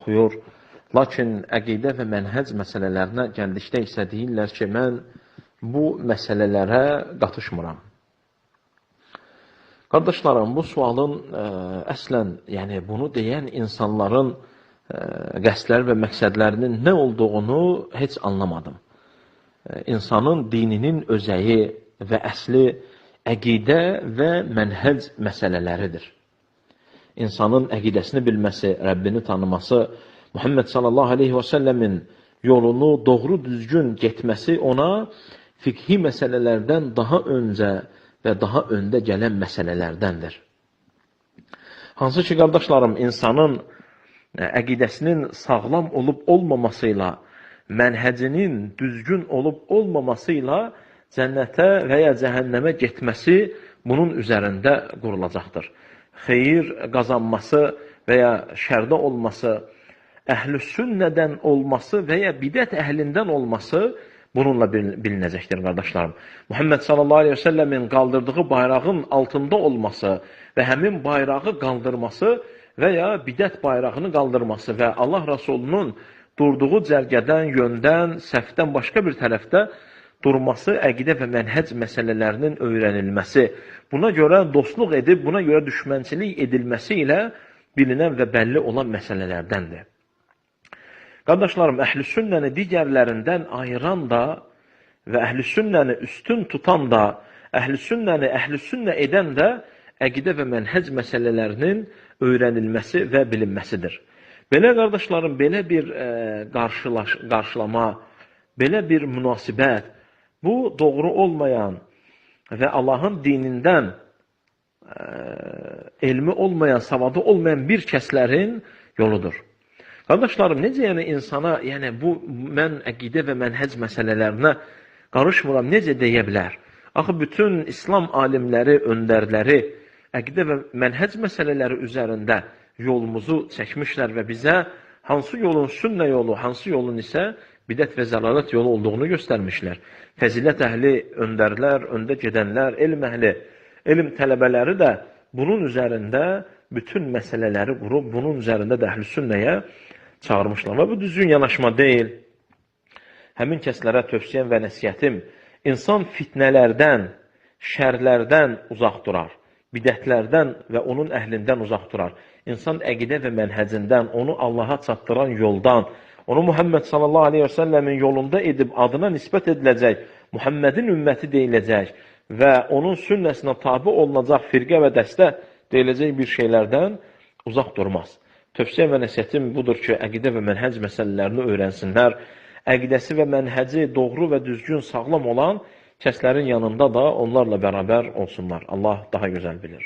oxuyur. Lakin əqidə və mənhəc məsələlərinə gəldikdə isə deyirlər ki, mən bu məsələlərə qatışmıram. Qardaşlarım, bu sualın əslən, yəni bunu deyən insanların qəsdləri və məqsədlərinin nə olduğunu heç anlamadım. İnsanın dininin özəyi və əsli əqidə və mənhəc məsələləridir. İnsanın əqidəsini bilməsi, Rəbbini tanıması, Muhammed sallallahu aleyhi və səlləmin yolunu doğru düzgün getməsi ona fiqhi məsələlərdən daha öncə və daha öndə gələn məsələlərdəndir. Hansı ki, qardaşlarım, insanın əqidəsinin sağlam olub olmamasıyla, mənhəcinin düzgün olub olmamasıyla cənnətə və ya cəhənnəmə getməsi bunun üzərində qurulacaqdır. Xeyir qazanması və ya şərdə olması, əhl-i sünnədən olması və ya bidət əhlindən olması bununla bilinəcəkdir, qardaşlarım. Muhammed sallallahu aleyhi ve səlləmin qaldırdığı bayrağın altında olması və həmin bayrağı qaldırması və ya bidət bayrağını qaldırması və Allah Rasulunun durduğu cərgədən, yöndən, səhvdən başqa bir tərəfdə durması, əqidə və mənhəc məsələlərinin öyrənilməsi, buna görə dostluq edib, buna görə düşmənçilik edilməsi ilə bilinən və bəlli olan məsələlərdəndir. Qardaşlarım, əhl-i sünnəni digərlərindən ayıran da və əhl-i sünnəni üstün tutan da, əhl-i sünnə edən də əqidə və mənhəc məsələlərinin öyrənilməsi və bilinməsidir. Belə qardaşlarım, belə bir qarşılama, belə bir münasibət, bu doğru olmayan və Allahın dinindən elmi olmayan, savadı olmayan bir kəslərin yoludur. Qardaşlarım, necə yəni insana, yəni bu, mən əqidə və mənhəc məsələlərinə qarışmıram, necə deyə bilər? Axı, bütün İslam alimləri, öndərləri əqidə və mənhəc məsələləri üzərində yolumuzu çəkmişlər və bizə hansı yolun sünnə yolu, hansı yolun isə bidət və zəlalət yolu olduğunu göstərmişlər. Fəzilət əhli, öndərlər, öndə gedənlər, elm əhli, elm tələbələri də bunun üzərində bütün məsələləri qurub, bunun üzərində də əhl-i sünnəyə çağırmışlar. Və bu düzgün yanaşma deyil. Həmin kəslərə tövsiyəm və nəsiyyətim, insan fitnələrdən, şərlərdən uzaq durar, bidətlərdən və onun əhlindən uzaq durar. İnsan əqidə və mənhəcindən, onu Allaha çatdıran yoldan, onu Muhammed sallallahu aleyhi ve səlləmin yolunda edib adına nisbət ediləcək, Muhammedin ümməti deyiləcək və onun sünnəsinə tabi olunacaq firqə və dəstə deyiləcək bir şeylərdən uzaq durmaz. Tövsiyə və nəsiyyətim budur ki, əqidə və mənhəc məsələlərini öyrənsinlər. Əqidəsi və mənhəci doğru və düzgün, sağlam olan kəslərin yanında da onlarla bərabər olsunlar. Allah daha gözəl bilir.